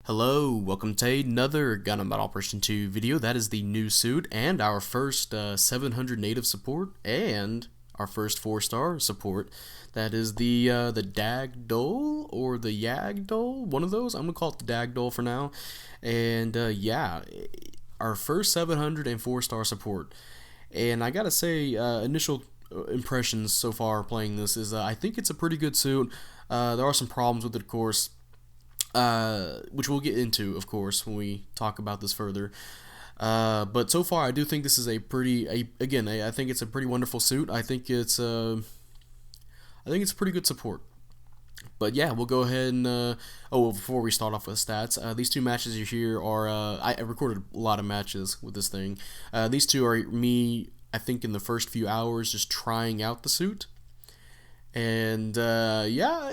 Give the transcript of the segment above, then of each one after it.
Hello, welcome to another Gundam Battle Operation 2 video. That is the new suit and our first 700 native support and our first 4-star support. That is the Dagdol or the Yagdol, one of those. I'm gonna call it the Dagdol for now. And yeah, our first 700 and 4-star support. And I gotta say, initial impressions so far playing this is I think it's a pretty good suit. There are some problems with it, of course. Which we'll get into, of course, when we talk about this further. But so far, I do think this is I think it's a pretty wonderful suit. I think it's a pretty good support. But yeah, we'll go ahead and before we start off with stats, these two matches you hear are I recorded a lot of matches with this thing. These two are me, I think, in the first few hours just trying out the suit, and yeah.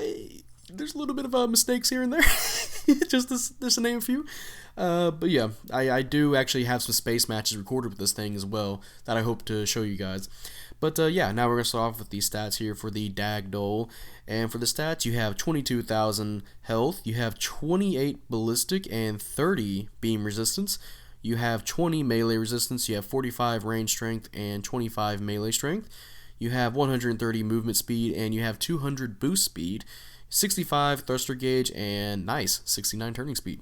There's a little bit of mistakes here and there, just to name a few. But yeah, I do actually have some space matches recorded with this thing as well that I hope to show you guys. But yeah, now we're going to start off with the stats here for the Dagdol. And for the stats, you have 22,000 health, you have 28 ballistic and 30 beam resistance, you have 20 melee resistance, you have 45 range strength and 25 melee strength, you have 130 movement speed, and you have 200 boost speed, 65 thruster gauge, and nice 69 turning speed.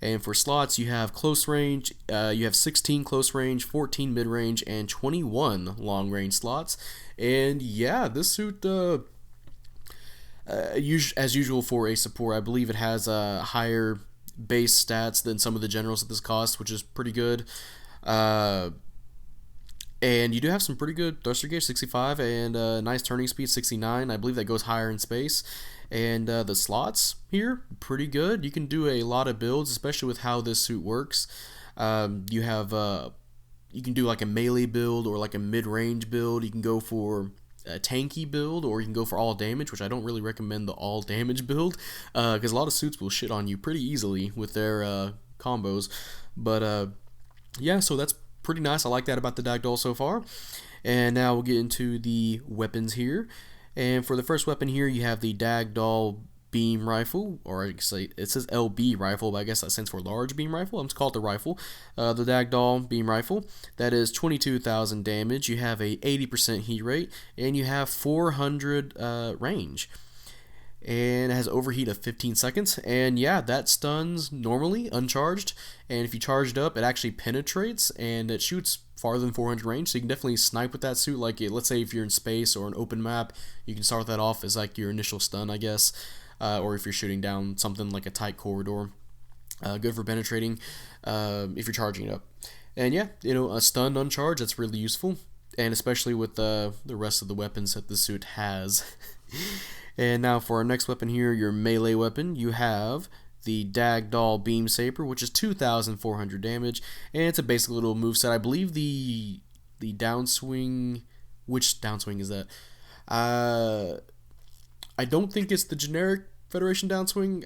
And for slots, you have close range, you have 16 close range, 14 mid range, and 21 long range slots. And yeah, this suit, as usual for a support, I believe it has higher base stats than some of the generals at this cost, which is pretty good. And you do have some pretty good thruster gauge, 65, and nice turning speed, 69. I believe that goes higher in space. And the slots here, pretty good. You can do a lot of builds, especially with how this suit works. You can do like a melee build or like a mid-range build. You can go for a tanky build, or you can go for all damage, which I don't really recommend the all damage build, because a lot of suits will shit on you pretty easily with their combos. But yeah, so that's pretty nice. I like that about the Dagdol so far. And now we'll get into the weapons here. And for the first weapon here, you have the Dagdol beam rifle, or it says LB rifle, but I guess that stands for large beam rifle. I'm just called the rifle. The Dagdol beam rifle, that is 22,000 damage. You have a 80% heat rate, and you have 400 range. And it has overheat of 15 seconds, and yeah, that stuns normally uncharged, and if you charge it up, it actually penetrates, and it shoots farther than 400 range, so you can definitely snipe with that suit. Like, let's say if you're in space or an open map, you can start that off as like your initial stun, I guess, or if you're shooting down something like a tight corridor. Good for penetrating if you're charging it up. And yeah, a stun uncharged, that's really useful, and especially with the rest of the weapons that the suit has. And now for our next weapon here, your melee weapon, you have the Dagdol Beam Saber, which is 2,400 damage, and it's a basic little moveset. I believe the downswing, which downswing is that? I don't think it's the generic Federation downswing.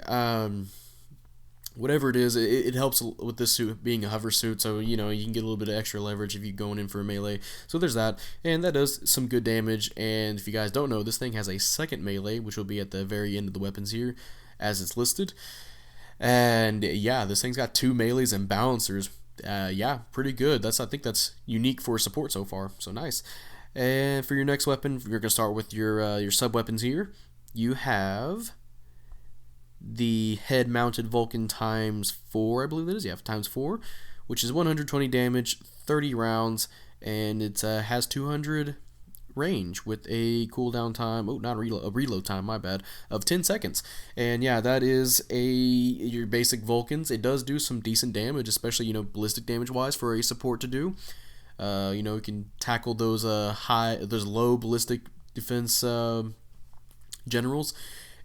Whatever it is, it helps with this suit being a hover suit, so you can get a little bit of extra leverage if you're going in for a melee. So there's that, and that does some good damage. And if you guys don't know, this thing has a second melee, which will be at the very end of the weapons here, as it's listed. And yeah, this thing's got 2 melees and balancers. Yeah, pretty good. I think that's unique for support so far. So nice. And for your next weapon, you're gonna start with your sub weapons here. You have the head-mounted Vulcan ×4, I believe that is. Yeah, ×4, which is 120 damage, 30 rounds, and it has 200 range with a cooldown time. Oh, not a reload time. My bad. Of 10 seconds. And yeah, that is your basic Vulcans. It does do some decent damage, especially ballistic damage wise for a support to do. You can tackle those low ballistic defense generals.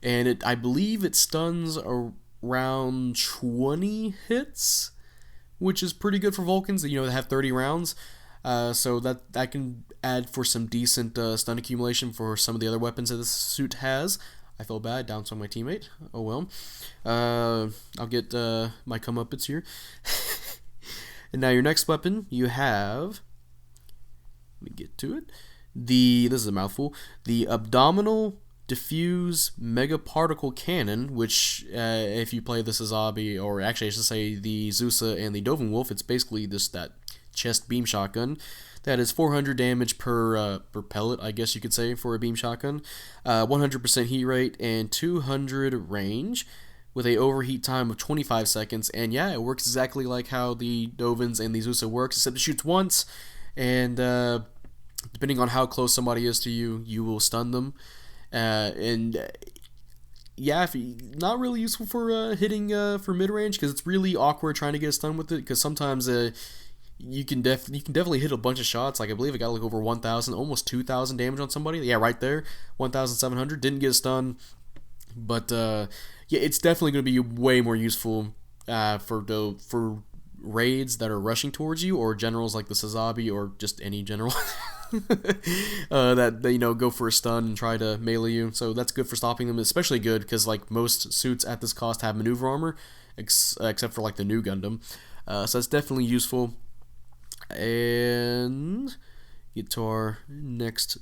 And I believe it stuns around 20 hits, which is pretty good for Vulcans. They have 30 rounds, so that can add for some decent stun accumulation for some of the other weapons that this suit has. I feel bad, downswing my teammate. Oh well. I'll get my comeuppance here. And now your next weapon, you have. Let me get to it. This is a mouthful. The abdominal diffuse mega particle cannon, which if you play the Sazabi, or actually I should say the Zusa and the Dovin Wolf, it's basically that chest beam shotgun that is 400 damage per pellet, I guess you could say, for a beam shotgun, 100% heat rate, and 200 range, with a overheat time of 25 seconds. And yeah, it works exactly like how the Dovins and the Zusa works, except it shoots once, and depending on how close somebody is to you, you will stun them. Yeah, not really useful for hitting for mid range, because it's really awkward trying to get a stun with it. Because sometimes you can definitely hit a bunch of shots. Like I believe it got like over 1,000, almost 2,000 damage on somebody. Yeah, right there, 1,700. Didn't get a stun, but yeah, it's definitely going to be way more useful for raids that are rushing towards you, or generals like the Sazabi, or just any general that they go for a stun and try to melee you. So that's good for stopping them. Especially good because like most suits at this cost have maneuver armor, except for like the new Gundam. So that's definitely useful. And get to our next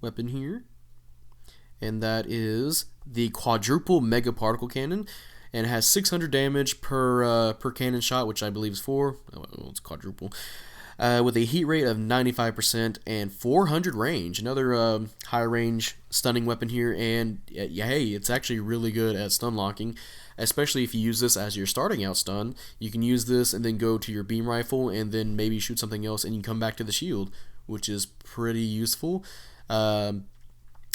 weapon here, and that is the quadruple mega particle cannon, and it has 600 damage per cannon shot, which I believe is 4. Oh, it's quadruple. With a heat rate of 95% and 400 range. Another high range stunning weapon here, and yeah, hey, it's actually really good at stun locking, especially if you use this as your starting out stun. You can use this and then go to your beam rifle and then maybe shoot something else, and you come back to the shield, which is pretty useful. And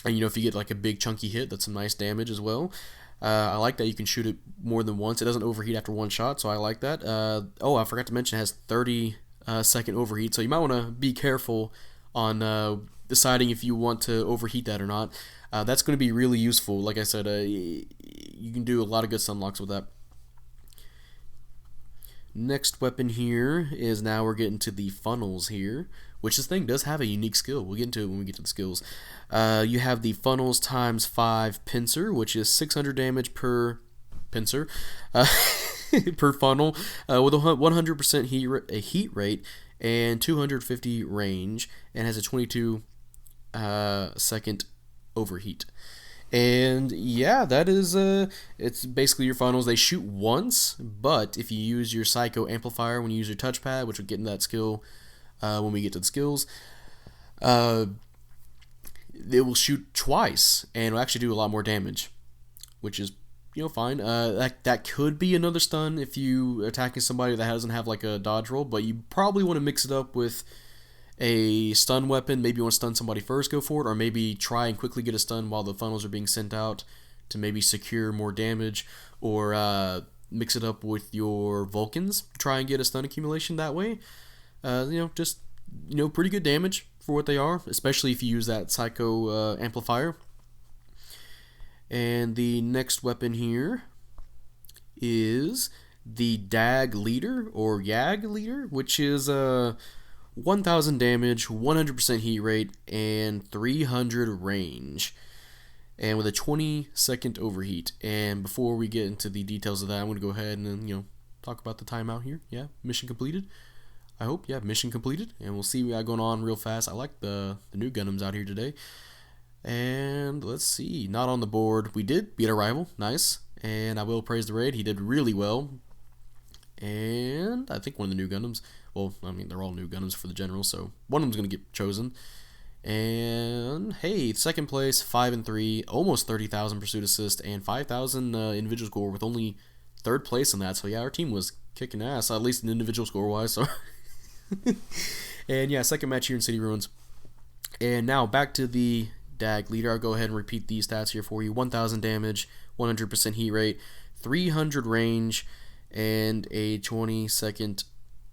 if you get like a big chunky hit, that's some nice damage as well. I like that you can shoot it more than once. It doesn't overheat after one shot, so I like that. Oh, I forgot to mention it has 30 second overheat, so you might want to be careful on deciding if you want to overheat that or not. That's going to be really useful. Like I said, you can do a lot of good stun locks with that. Next weapon here is, now we're getting to the funnels here, which this thing does have a unique skill. We'll get into it when we get to the skills. You have the funnels times 5 pincer, which is 600 damage per pincer per funnel, with a 100% heat rate and 250 range, and has a 22 second overheat. And yeah, that is it's basically your funnels. They shoot once, but if you use your Psycho Amplifier when you use your touchpad, which we'll get into that skill when we get to the skills, it will shoot twice and will actually do a lot more damage, which is fine. That could be another stun if you attacking somebody that doesn't have like a dodge roll, but you probably want to mix it up with a stun weapon. Maybe you want to stun somebody first, go for it, or maybe try and quickly get a stun while the funnels are being sent out to maybe secure more damage, or mix it up with your Vulcans, try and get a stun accumulation that way. Just pretty good damage for what they are, especially if you use that Psycho Amplifier. And the next weapon here is the DAG Leader, or YAG Leader, which is 1,000 damage, 100% heat rate, and 300 range, and with a 20-second overheat. And before we get into the details of that, I'm going to go ahead and then, talk about the timeout here. Yeah, mission completed. I hope. Yeah, mission completed. And we'll see what we got going on real fast. I like the new Gundams out here today. And let's see, not on the board. We did beat our rival. Nice. And I will praise the raid. He did really well. And I think one of the new Gundams, well, I mean, they're all new Gundams for the general, so one of them's going to get chosen. And hey, second place, 5-3, almost 30,000 pursuit assist, and 5,000 individual score, with only third place in that. So yeah, our team was kicking ass, at least in individual score wise. So and yeah, second match here in City Ruins. And now back to the DAG Leader. I'll go ahead and repeat these stats here for you. 1,000 damage, 100% heat rate, 300 range, and a 20-second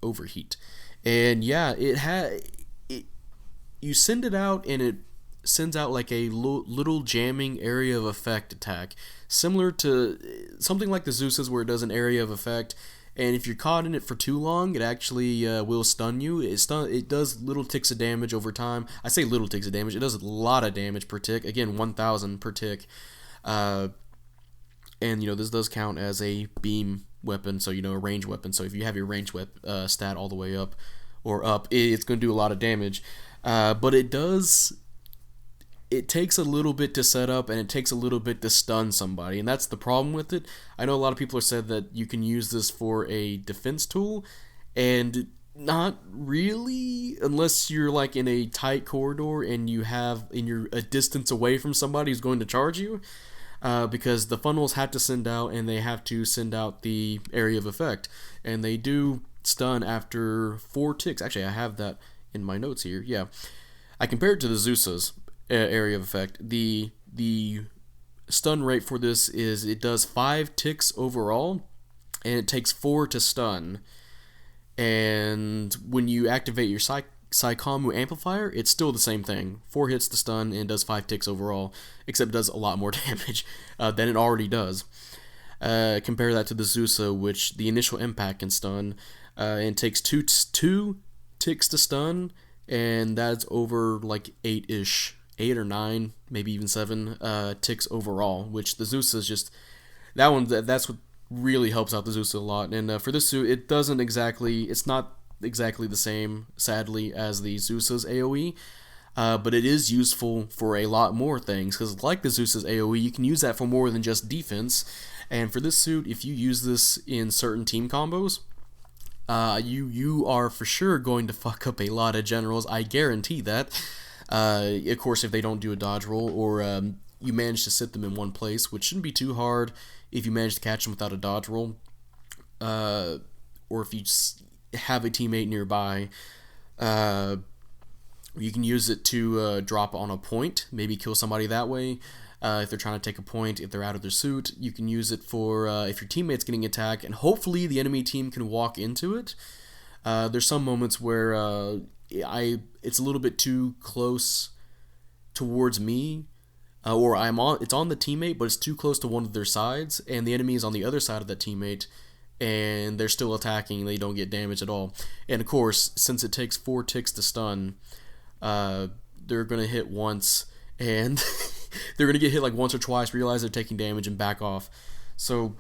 overheat. And yeah, you send it out and it sends out like a little jamming area of effect attack, similar to something like the Zeus's, where it does an area of effect, and if you're caught in it for too long, it actually will stun you. It does little ticks of damage over time. I say little ticks of damage. It does a lot of damage per tick. Again, 1,000 per tick. And this does count as a beam weapon, so a range weapon. So if you have your range stat all the way up, it's going to do a lot of damage. But it does it takes a little bit to set up and it takes a little bit to stun somebody, and that's the problem with it. I know a lot of people have said that you can use this for a defense tool, and not really, unless you're like in a tight corridor and you're a distance away from somebody who's going to charge you, because the funnels have to send out, and they have to send out the area of effect, and they do stun after 4 ticks. Actually, I have that in my notes here. Yeah, I compared it to the Zeus's area of effect. The stun rate for this is it does 5 ticks overall, and it takes 4 to stun. And when you activate your Psychomu amplifier, it's still the same thing. 4 hits to stun and does 5 ticks overall, except it does a lot more damage than it already does. Compare that to the Zeusa, which the initial impact can stun, and takes 2 ticks to stun, and that's over like 8-ish. 8 or 9, maybe even 7 ticks overall, which the Zeus is just that's what really helps out the Zeus a lot. And for this suit, it's not exactly the same, sadly, as the Zeus's AoE, but it is useful for a lot more things, because like the Zeus's AoE, you can use that for more than just defense. And for this suit, if you use this in certain team combos, you are for sure going to fuck up a lot of generals. I guarantee that. Of course, if they don't do a dodge roll, or you manage to sit them in one place, which shouldn't be too hard if you manage to catch them without a dodge roll, or if you have a teammate nearby, you can use it to drop on a point, maybe kill somebody that way. If they're trying to take a point, if they're out of their suit, you can use it for if your teammate's getting attacked, and hopefully the enemy team can walk into it. There's some moments where it's a little bit too close towards me, or it's on the teammate, but it's too close to one of their sides, and the enemy is on the other side of that teammate, and they're still attacking, and they don't get damage at all. And of course, since it takes 4 ticks to stun, they're gonna hit once, and they're gonna get hit like once or twice, realize they're taking damage, and back off. So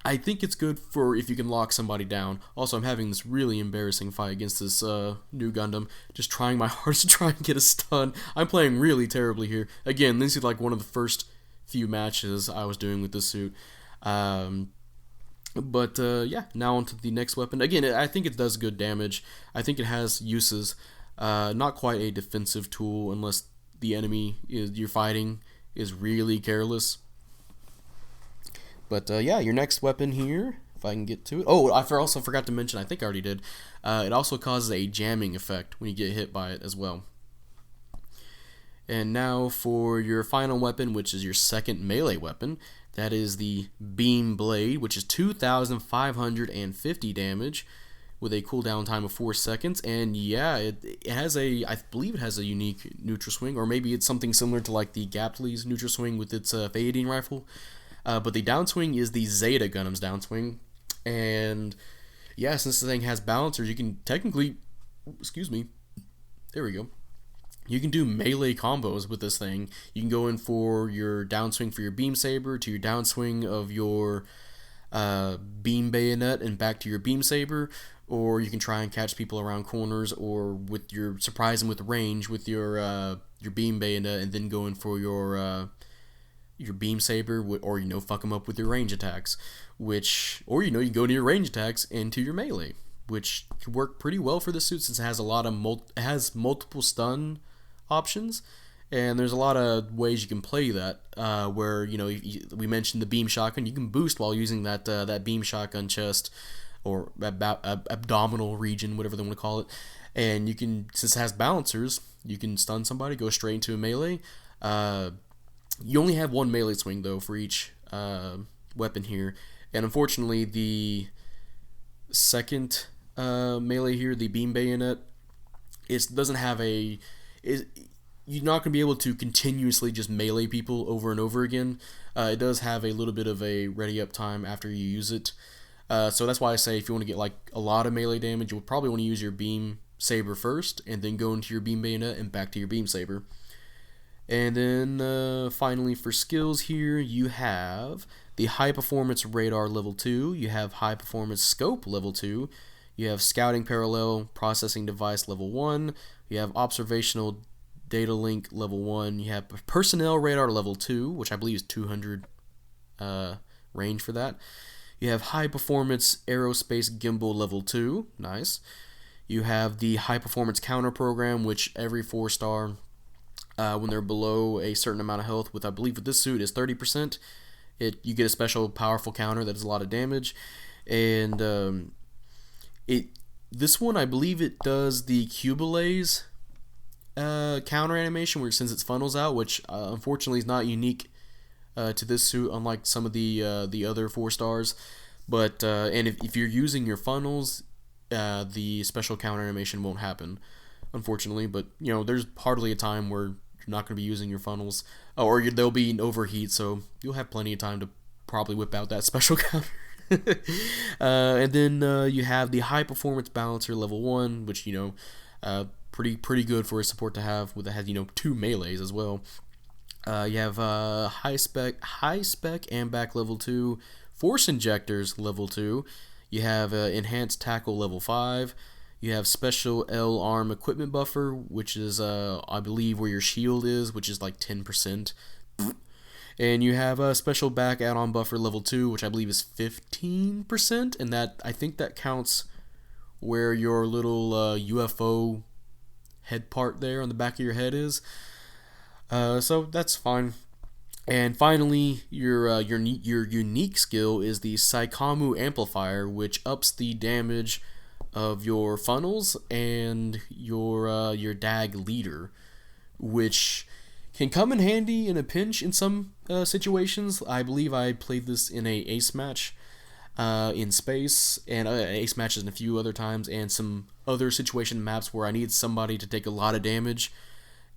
I think it's good for if you can lock somebody down. Also, I'm having this really embarrassing fight against this new Gundam, just trying my hardest to try and get a stun. I'm playing really terribly here. Again, this is like one of the first few matches I was doing with this suit. Yeah, now onto the next weapon. Again, I think it does good damage. I think it has uses. Not quite a defensive tool unless the enemy you're fighting is really careless. But yeah, your next weapon here, if I can get to it. Oh, I also forgot to mention, I think I already did, it also causes a jamming effect when you get hit by it as well. And now for your final weapon, which is your second melee weapon. That is the Beam Blade, which is 2,550 damage with a cooldown time of 4 seconds. And yeah, it has I believe it has a unique neutral swing, or maybe it's something similar to like the Gaptle's neutral swing with its Phaedine rifle. But the downswing is the Zeta Gundam's downswing, and yeah, since the thing has balancers, you can technically, there we go, you can do melee combos with this thing. You can go in for your downswing for your beam saber, to your downswing of your beam bayonet, and back to your beam saber, or you can try and catch people around corners, or with your surprise them with range with your beam bayonet, and then go in for your beam saber, or fuck them up with your range attacks, or you can go to your range attacks into your melee, which can work pretty well for the suit since it has it has multiple stun options, and there's a lot of ways you can play that. Where we mentioned the beam shotgun, you can boost while using that beam shotgun chest or abdominal region, whatever they want to call it, and you can, since it has balancers, you can stun somebody, go straight into a melee. You only have one melee swing, though, for each weapon here. And unfortunately, the second melee here, the beam bayonet, it doesn't have you're not going to be able to continuously just melee people over and over again. It does have a little bit of a ready-up time after you use it. So that's why I say if you want to get like a lot of melee damage, you'll probably want to use your beam saber first, and then go into your beam bayonet and back to your beam saber. And then finally for skills here, you have the High Performance Radar level 2, you have High Performance Scope level 2, you have Scouting Parallel Processing Device level 1, you have Observational data link level 1. You have personnel radar level 2, which I believe is 200 range for that. You have high performance aerospace gimbal level 2, nice. You have the high performance counter program, which every 4-star, when they're below a certain amount of health, with I believe with this suit is 30%, you get a special powerful counter that does a lot of damage. And this one, I believe it does the Cubelaze counter animation, where it sends its funnels out, which unfortunately is not unique to this suit, unlike some of the other 4-stars. But and if you're using your funnels, the special counter animation won't happen, unfortunately. But you know, there's hardly a time where you're not going to be using your funnels, or there'll be an overheat, so you'll have plenty of time to probably whip out that special counter. And then you have the high performance balancer level 1, which pretty good for a support to have, with it has 2 melees as well. You have high spec AMBAC level 2, force injectors level 2. You have enhanced tackle level 5. You have special L arm equipment buffer, which is I believe where your shield is, which is like 10%. And you have a special back add-on buffer level 2, which I believe is 15%, and I think that counts where your little UFO head part there on the back of your head is. So that's fine. And finally, your unique skill is the Saikamu Amplifier, which ups the damage of your funnels and your DAG leader, which can come in handy in a pinch in some situations. I believe I played this in a ace match in space, and ace matches in a few other times, and some other situation maps where I needed somebody to take a lot of damage,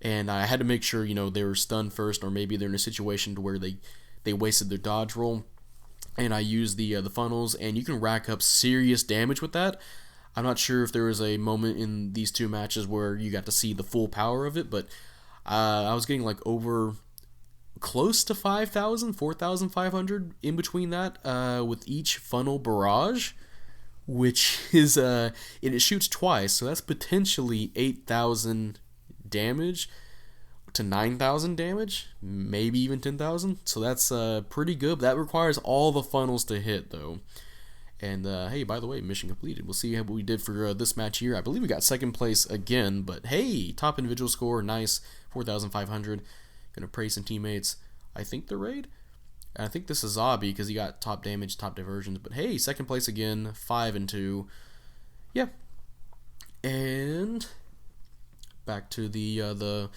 and I had to make sure they were stunned first, or maybe they're in a situation to where they wasted their dodge roll, and I used the funnels, and you can rack up serious damage with that. I'm not sure if there was a moment in these 2 matches where you got to see the full power of it, but I was getting like over close to 5,000, 4,500 in between that with each funnel barrage, which is and it shoots twice, so that's potentially 8,000 damage to 9,000 damage, maybe even 10,000. So that's pretty good. That requires all the funnels to hit though. And hey, by the way, mission completed. We'll see how we did for this match here. I believe we got 2nd place again, but hey, top individual score, nice, 4,500. Gonna praise some teammates. I think the raid. I think this is Zabi because he got top damage, top diversions. But hey, 2nd place again, 5-2. Yeah. And back to the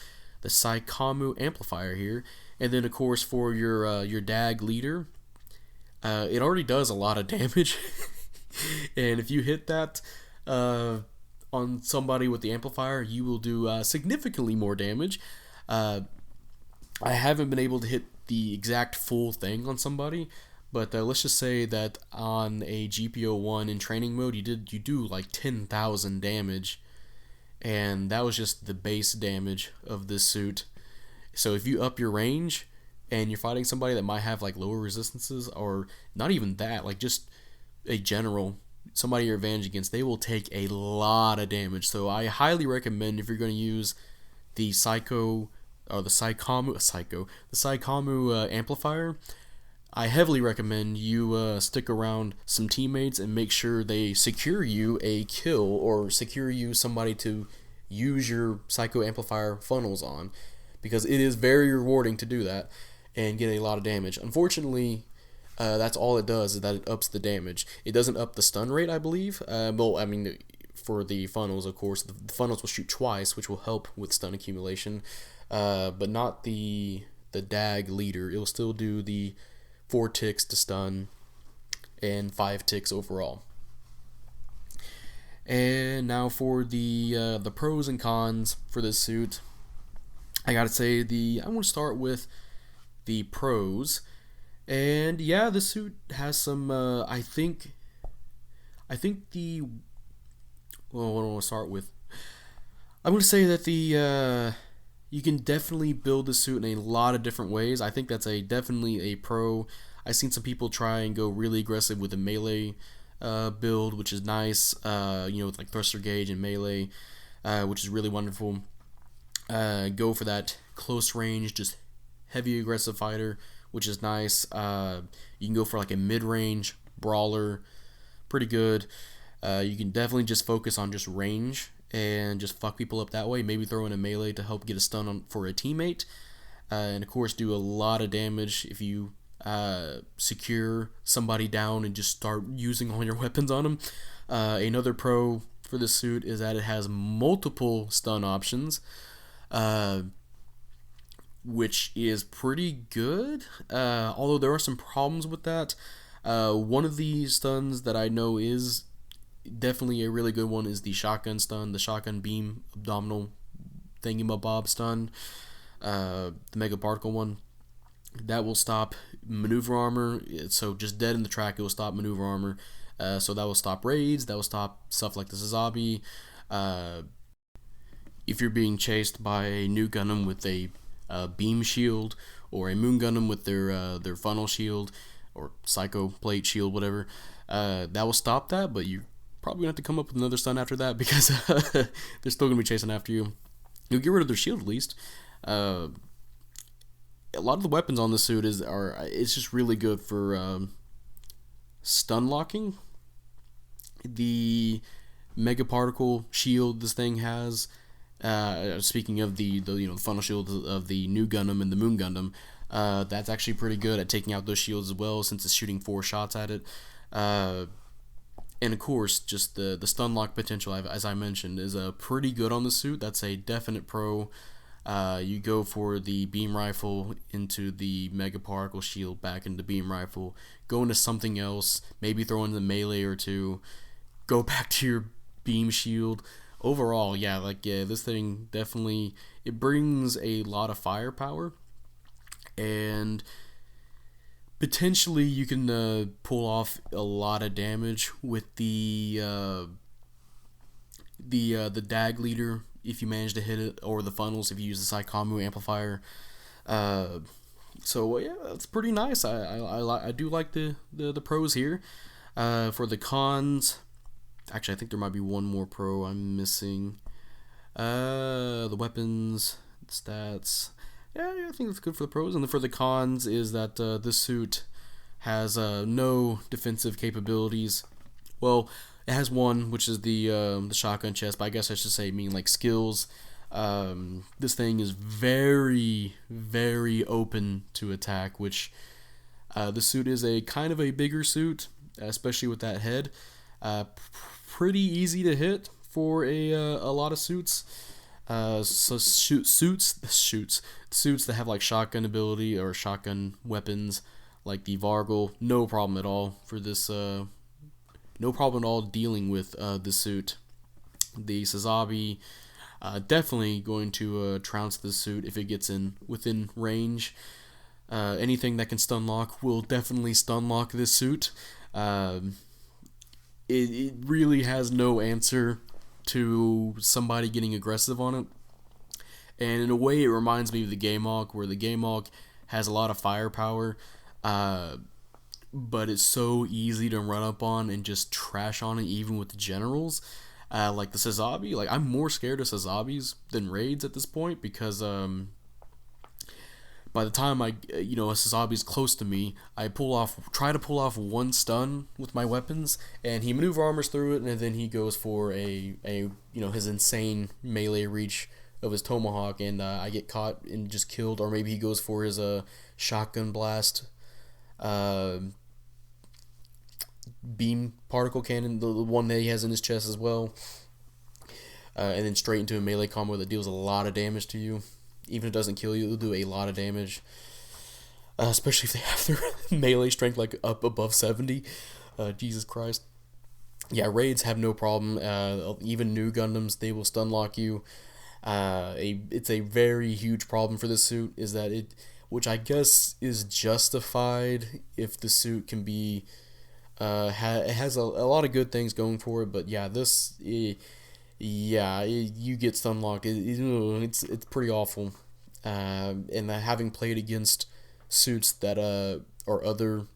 Saikamu amplifier here, and then of course for your DAG leader. It already does a lot of damage, and if you hit that on somebody with the amplifier, you will do significantly more damage. I haven't been able to hit the exact full thing on somebody, but let's just say that on a GPO1 in training mode, you do like 10,000 damage, and that was just the base damage of this suit. So if you up your range and you're fighting somebody that might have like lower resistances, or not even that, like just a general, somebody you're advantage against, they will take a lot of damage. So I highly recommend, if you're going to use the Saikamu amplifier, I heavily recommend you stick around some teammates and make sure they secure you a kill, or secure you somebody to use your Psycho amplifier funnels on, because it is very rewarding to do that and get a lot of damage. Unfortunately, that's all it does, is that it ups the damage. It doesn't up the stun rate, I believe. Well, I mean, for the funnels, of course, the funnels will shoot twice, which will help with stun accumulation, but not the DAG leader. It will still do the 4 ticks to stun and 5 ticks overall. And now for the pros and cons for this suit. I gotta say, I'm gonna start with the pros. And yeah, this suit has some I think what do I want to start with? I'm gonna say that you can definitely build the suit in a lot of different ways. I think that's definitely a pro. I've seen some people try and go really aggressive with the melee build, which is nice, with like thruster gauge and melee, which is really wonderful. go for that close range, just heavy aggressive fighter, which is nice. You can go for like a mid range brawler, pretty good. You can definitely just focus on just range and just fuck people up that way. Maybe throw in a melee to help get a stun on for a teammate, and of course do a lot of damage if you secure somebody down and just start using all your weapons on them. Another pro for this suit is that it has multiple stun options, which is pretty good. Although there are some problems with that. One of the stuns that I know is definitely a really good one is the shotgun stun, the shotgun beam abdominal thingamabob stun, the mega particle one. That will stop maneuver armor, so just dead in the track, it will stop maneuver armor. So that will stop raids, that will stop stuff like the Sazabi. If you're being chased by a new Gundam with a beam shield, or a Moon Gundam with their funnel shield, or Psycho Plate shield, whatever, that will stop that, but you probably gonna have to come up with another stun after that because they're still gonna be chasing after you. You'll get rid of their shield at least. A lot of the weapons on the suit it's just really good for stun locking. The mega particle shield this thing has. Speaking of the funnel shield of the new Gundam and the Moon Gundam, that's actually pretty good at taking out those shields as well, since it's shooting 4 shots at it. And of course, just the stun lock potential, as I mentioned, is pretty good on the suit. That's a definite pro. You go for the beam rifle into the mega particle shield, back into beam rifle, go into something else, maybe throw in the melee or two, go back to your beam shield. Overall, this thing definitely, it brings a lot of firepower, and potentially you can pull off a lot of damage with the DAG leader if you manage to hit it, or the funnels if you use the Saikamu amplifier. So yeah, that's pretty nice. I do like the pros here. For the cons, actually I think there might be one more pro I'm missing. The weapons, stats. Yeah, I think that's good for the pros. And then for the cons is that this suit has no defensive capabilities. Well, it has one, which is the shotgun chest, but I guess I should say like skills. This thing is very, very open to attack, which the suit is a kind of a bigger suit, especially with that head. Pretty easy to hit for a lot of suits. So suits that have like shotgun ability or shotgun weapons, like the Vargal, no problem at all for this. No problem at all dealing with the suit. The Sazabi, definitely going to trounce the suit if it gets within range. Anything that can stun lock will definitely stun lock this suit. It really has no answer to somebody getting aggressive on it. And in a way, it reminds me of the Gamehawk, where the Gamehawk has a lot of firepower, but it's so easy to run up on and just trash on it, even with the generals. Like the Sazabi, like I'm more scared of Sazabis than raids at this point, because by the time a Sazabi's close to me, I try to pull off one stun with my weapons, and he maneuver armors through it, and then he goes for his insane melee reach of his tomahawk, and I get caught and just killed. Or maybe he goes for his shotgun blast, beam particle cannon, the one that he has in his chest as well, and then straight into a melee combo that deals a lot of damage to you. Even if it doesn't kill you, it'll do a lot of damage, especially if they have their melee strength like up above 70. Jesus Christ. Yeah, raids have no problem. Even new Gundams, they will stun lock you. It's a very huge problem for this suit, is that which I guess is justified if the suit can be, it has a lot of good things going for it, but yeah, you get stun locked. It's pretty awful. And having played against suits that or other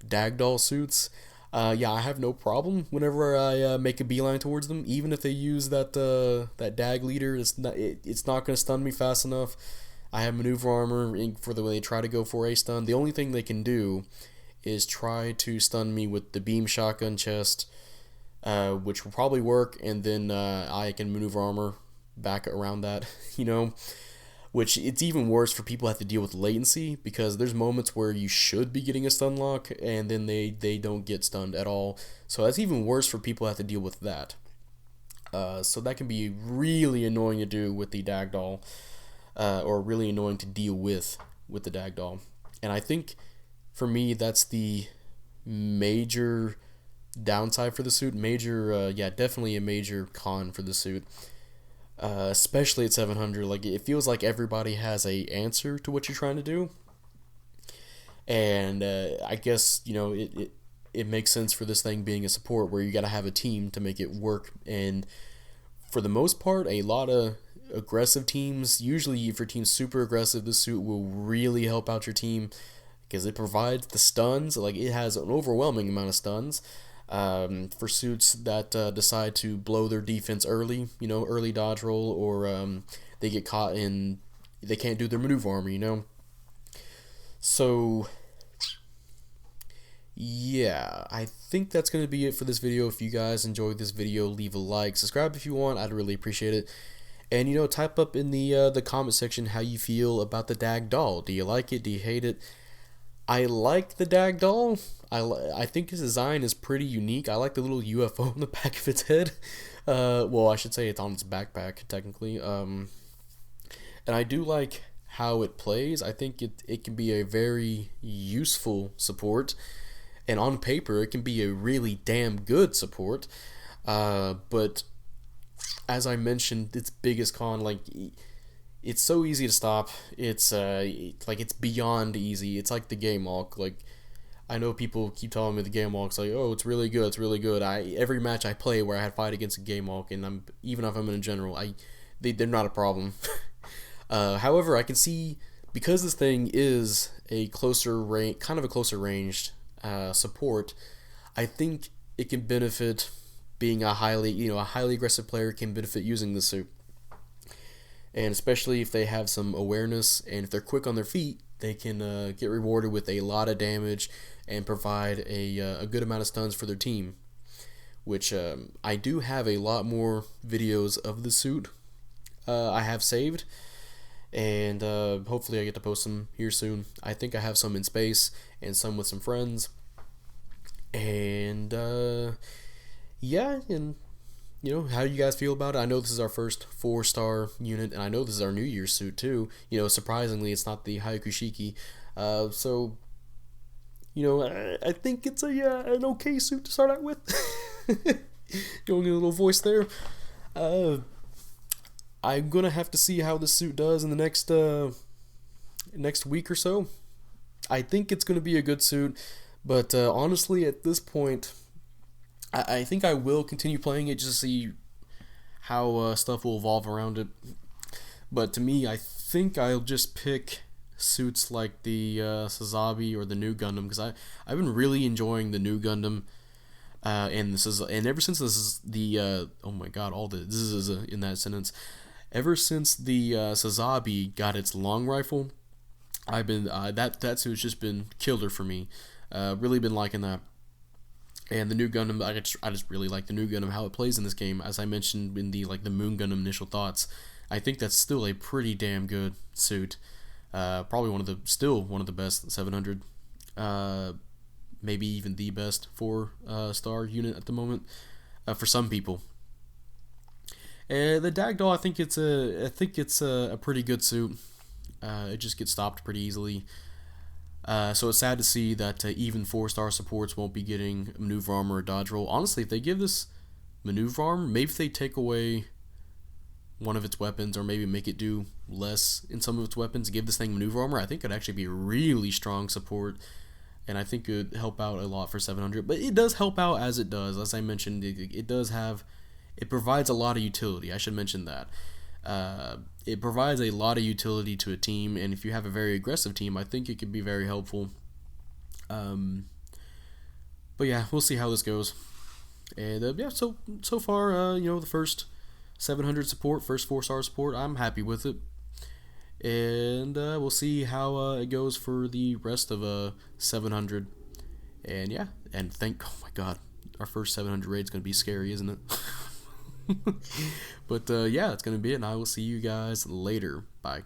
Dagdoll suits, Yeah, I have no problem whenever I make a beeline towards them, even if they use that dag leader. It's not going to stun me fast enough. I have maneuver armor for the when they try to go for a stun. The only thing they can do is try to stun me with the beam shotgun chest, which will probably work, and then I can maneuver armor back around that, you know. Which it's even worse for people who have to deal with latency, because there's moments where you should be getting a stun lock and then they don't get stunned at all. So that's even worse for people who have to deal with that. So that can be really annoying to do with the Dagdoll, or really annoying to deal with the Dagdoll. And I think for me that's the major downside for the suit. Yeah, definitely a major con for the suit. Especially at 700, like it feels like everybody has a answer to what you're trying to do, and I guess it makes sense for this thing being a support where you got to have a team to make it work. And for the most part, a lot of aggressive teams, usually if your team's super aggressive, this suit will really help out your team because it provides the stuns. Like it has an overwhelming amount of stuns. For suits that decide to blow their defense early, early dodge roll, or they get caught in, they can't do their maneuver armor, So, yeah, I think that's going to be it for this video. If you guys enjoyed this video, leave a like, subscribe if you want, I'd really appreciate it. And, type up in the comment section how you feel about the Dagdoll. Do you like it? Do you hate it? I like the Dagdoll. I think his design is pretty unique. I like the little UFO on the back of its head. Well, I should say it's on its backpack, technically. And I do like how it plays. I think it can be a very useful support. And on paper, it can be a really damn good support. But as I mentioned, its biggest con, like, it's so easy to stop. It's it's beyond easy. It's like the game walk. Like, I know people keep telling me the game walk's like, oh, it's really good, it's really good. Every match I play where I had fight against a game walk, and even if I'm in a general, they're not a problem. However, I can see, because this thing is a closer range, kind of a closer ranged support, I think it can benefit being a highly aggressive player can benefit using this suit. And especially if they have some awareness and if they're quick on their feet, they can get rewarded with a lot of damage and provide a good amount of stuns for their team. Which I do have a lot more videos of the suit I have saved, and hopefully I get to post them here soon. I think I have some in space and some with some friends. And yeah, and how do you guys feel about it? I know this is our first 4-star unit, and I know this is our New Year's suit too. Surprisingly, it's not the Hayakushiki. So, I think it's an okay suit to start out with. Going a little voice there. I'm gonna have to see how this suit does in the next week or so. I think it's gonna be a good suit, but honestly, at this point, I think I will continue playing it just to see how stuff will evolve around it. But to me, I think I'll just pick suits like the Sazabi or the new Gundam, because I've been really enjoying the new Gundam, and ever since this is the oh my god, all the this is in that sentence. Ever since the Sazabi got its long rifle, I've been that suit's just been killer for me. Really been liking that. And the new Gundam, I just really like the new Gundam, how it plays in this game. As I mentioned in the Moon Gundam initial thoughts, I think that's still a pretty damn good suit. Probably still one of the best 700. Maybe even the best 4-star unit at the moment for some people. And the Dagdoll, I think it's a pretty good suit. It just gets stopped pretty easily. So it's sad to see that even 4-star supports won't be getting maneuver armor or dodge roll. Honestly, if they give this maneuver armor, maybe if they take away one of its weapons, or maybe make it do less in some of its weapons, give this thing maneuver armor, I think it'd actually be a really strong support, and I think it would help out a lot for 700. But it does help out as it does. As I mentioned, it provides a lot of utility. I should mention that. It provides a lot of utility to a team, and if you have a very aggressive team, I think it could be very helpful. But yeah, we'll see how this goes. And yeah, so far, the first 700 support, first 4-star support, I'm happy with it. And we'll see how it goes for the rest of 700. And yeah, and oh my god, our first 700 raid is gonna be scary, isn't it? But yeah, that's gonna be it, and I will see you guys later. Bye.